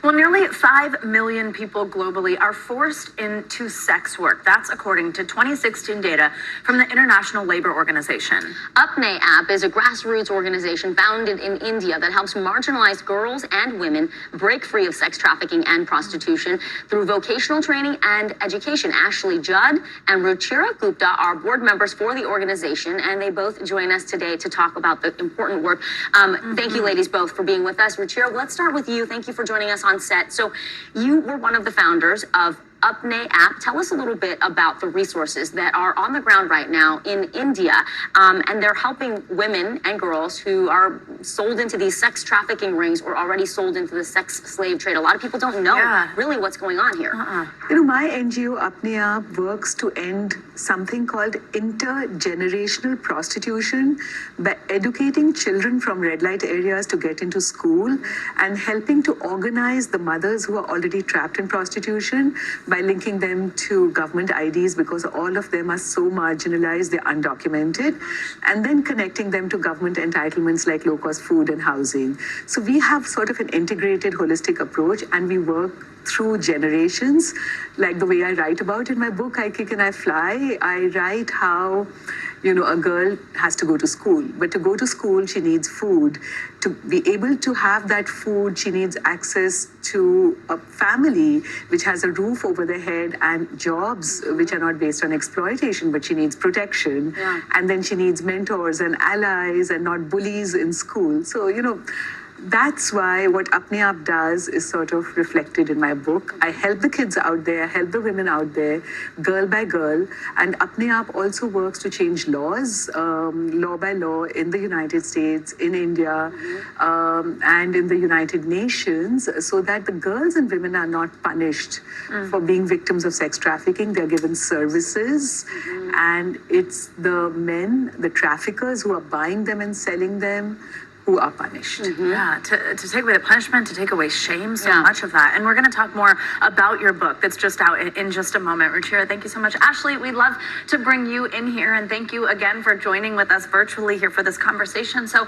Well, nearly 5 million people globally are forced into sex work. That's according to 2016 data from the International Labor Organization. Apne App is a grassroots organization founded in India that helps marginalized girls and women break free of sex trafficking and prostitution through vocational training and education. Ashley Judd and Ruchira Gupta are board members for the organization, and they both join us today to talk about the important work. Thank you, ladies, both for being with us. Ruchira, let's start with you. Thank you for joining us on set. So you were one of the founders of Apne App. Tell us a little bit about the resources that are on the ground right now in India, and they're helping women and girls who are sold into these sex trafficking rings or already sold into the sex slave trade. A lot of people don't know really what's going on here. You know, my NGO Apne App works to end something called intergenerational prostitution by educating children from red light areas to get into school and helping to organize the mothers who are already trapped in prostitution by linking them to government IDs, because all of them are so marginalized, they're undocumented, and then connecting them to government entitlements like low-cost food and housing. So we have sort of an integrated, holistic approach, and we work through generations, like the way I write about in my book, I Kick and I Fly. I write how, you know, a girl has to go to school, but to go to school, she needs food. To be able to have that food, she needs access to a family which has a roof over their head and jobs which are not based on exploitation, but she needs protection. And then she needs mentors and allies and not bullies in school. So, you know, that's why what Apne Aap does is sort of reflected in my book. I help the kids out there, help the women out there, girl by girl. And Apne Aap also works to change laws, law by law in the United States, in India, and in the United Nations, so that the girls and women are not punished for being victims of sex trafficking. They're given services, and it's the men, the traffickers who are buying them and selling them, who are punished. Yeah, to take away the punishment, to take away shame, so much of that. And we're going to talk more about your book that's just out in just a moment. Ruchira, thank you so much. Ashley, we'd love to bring you in here, and thank you again for joining with us virtually here for this conversation. So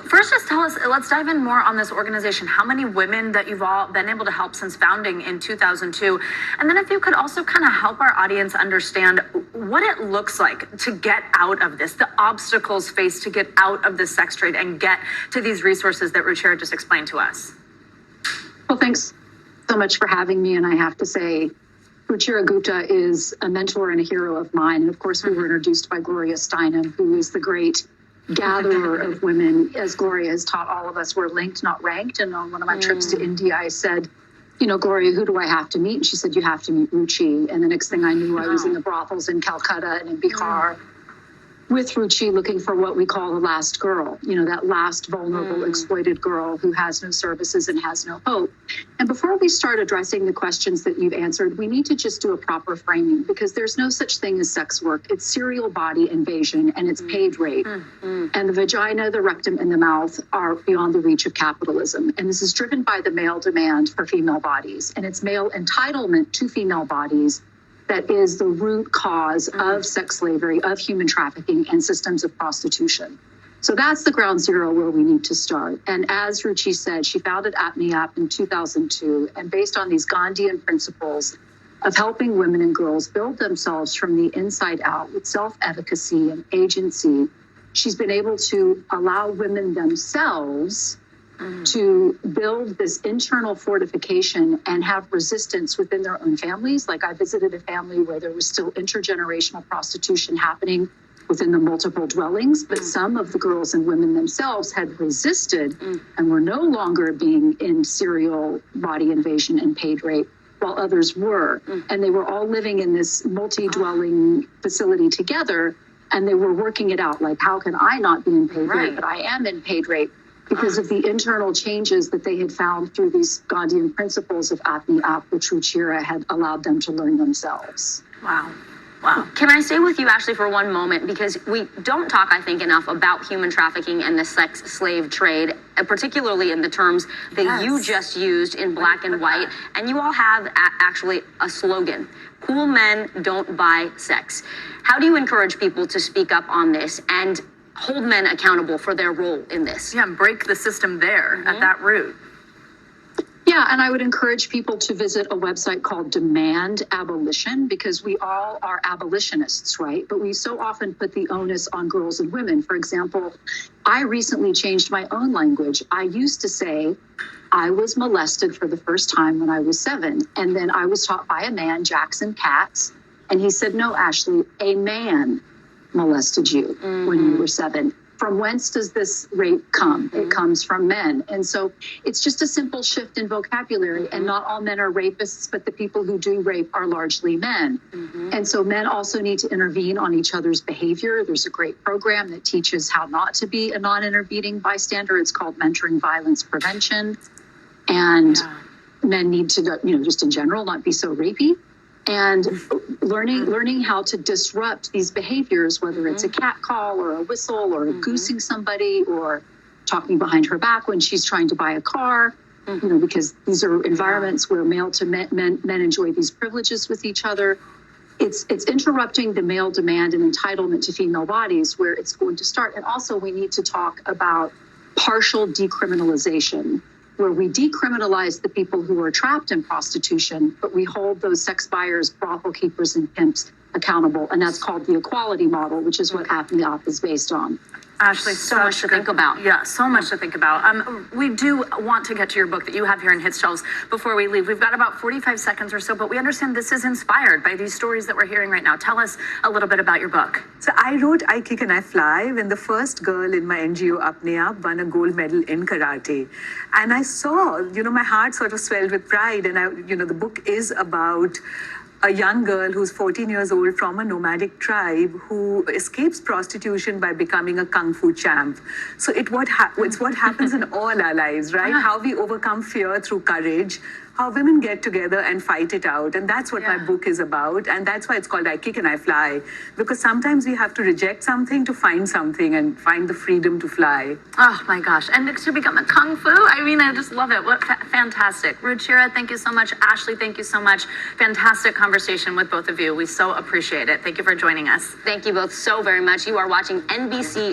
first, just tell us, let's dive in more on this organization, how many women that you've all been able to help since founding in 2002. And then if you could also kind of help our audience understand what it looks like to get out of this, the obstacles faced to get out of this sex trade and get to these resources that Ruchira just explained to us. Well, thanks so much for having me. And I have to say, Ruchira Gupta is a mentor and a hero of mine. And of course, we were introduced by Gloria Steinem, who is the great gatherer of women. As Gloria has taught all of us, we're linked, not ranked. And on one of my trips to India, I said, you know, Gloria, who do I have to meet? And she said, you have to meet Ruchi. And the next thing I knew, I was in the brothels in Calcutta and in Bihar with Ruchi, looking for what we call the last girl, you know, that last vulnerable, exploited girl who has no services and has no hope. And before we start addressing the questions that you've answered, we need to just do a proper framing, because there's no such thing as sex work. It's serial body invasion, and it's paid rape. And the vagina, the rectum, and the mouth are beyond the reach of capitalism. And this is driven by the male demand for female bodies, and it's male entitlement to female bodies that is the root cause of sex slavery, of human trafficking, and systems of prostitution. So that's the ground zero where we need to start. And as Ruchi said, she founded Apne App in 2002, and based on these Gandhian principles of helping women and girls build themselves from the inside out with self-efficacy and agency, she's been able to allow women themselves to build this internal fortification and have resistance within their own families. Like, I visited a family where there was still intergenerational prostitution happening within the multiple dwellings, but some of the girls and women themselves had resisted and were no longer being in serial body invasion and paid rape, while others were. And they were all living in this multi-dwelling facility together, and they were working it out, like, how can I not be in paid rape, but I am in paid rape? Because of the internal changes that they had found through these Gandhian principles of Apne App, which Ruchira had allowed them to learn themselves. Wow. Can I stay with you, Ashley, for one moment? Because we don't talk, I think, enough about human trafficking and the sex slave trade, particularly in the terms that you just used in black and white. And you all have actually a slogan: cool men don't buy sex. How do you encourage people to speak up on this and hold men accountable for their role in this? Yeah, and break the system there at that root. Yeah, and I would encourage people to visit a website called Demand Abolition, because we all are abolitionists, right? But we so often put the onus on girls and women. For example, I recently changed my own language. I used to say I was molested for the first time when I was 7. And then I was taught by a man, Jackson Katz, and he said, no, Ashley, a man molested you when you were 7. From whence does this rape come? It comes from men. And so it's just a simple shift in vocabulary. And not all men are rapists, but the people who do rape are largely men. And so men also need to intervene on each other's behavior. There's a great program that teaches how not to be a non-intervening bystander. It's called Mentoring Violence Prevention. And men need to, just in general, not be so rapey. And learning how to disrupt these behaviors, whether it's a cat call or a whistle or goosing somebody or talking behind her back when she's trying to buy a car, because these are environments where male to men enjoy these privileges with each other. It's interrupting the male demand and entitlement to female bodies where it's going to start. And also we need to talk about partial decriminalization, where we decriminalize the people who are trapped in prostitution, but we hold those sex buyers, brothel keepers, and pimps accountable. And that's called the equality model, which is what APNIOP is based on. Ashley, So much to think about. Yeah, so much to think about. We do want to get to your book that you have here in Hit Shelves before we leave. We've got about 45 seconds or so, but we understand this is inspired by these stories that we're hearing right now. Tell us a little bit about your book. So I wrote I Kick and I Fly when the first girl in my NGO, APNIOP, won a gold medal in karate. And I saw, my heart sort of swelled with pride. And the book is about a young girl who's 14 years old from a nomadic tribe who escapes prostitution by becoming a kung fu champ. So it's what happens in all our lives, right? How we overcome fear through courage, how women get together and fight it out. And that's what my book is about. And that's why it's called I Kick and I Fly. Because sometimes we have to reject something to find something and find the freedom to fly. Oh my gosh. And to become a kung fu? I just love it. What fantastic. Ruchira, thank you so much. Ashley, thank you so much. Fantastic conversation with both of you. We so appreciate it. Thank you for joining us. Thank you both so very much. You are watching NBC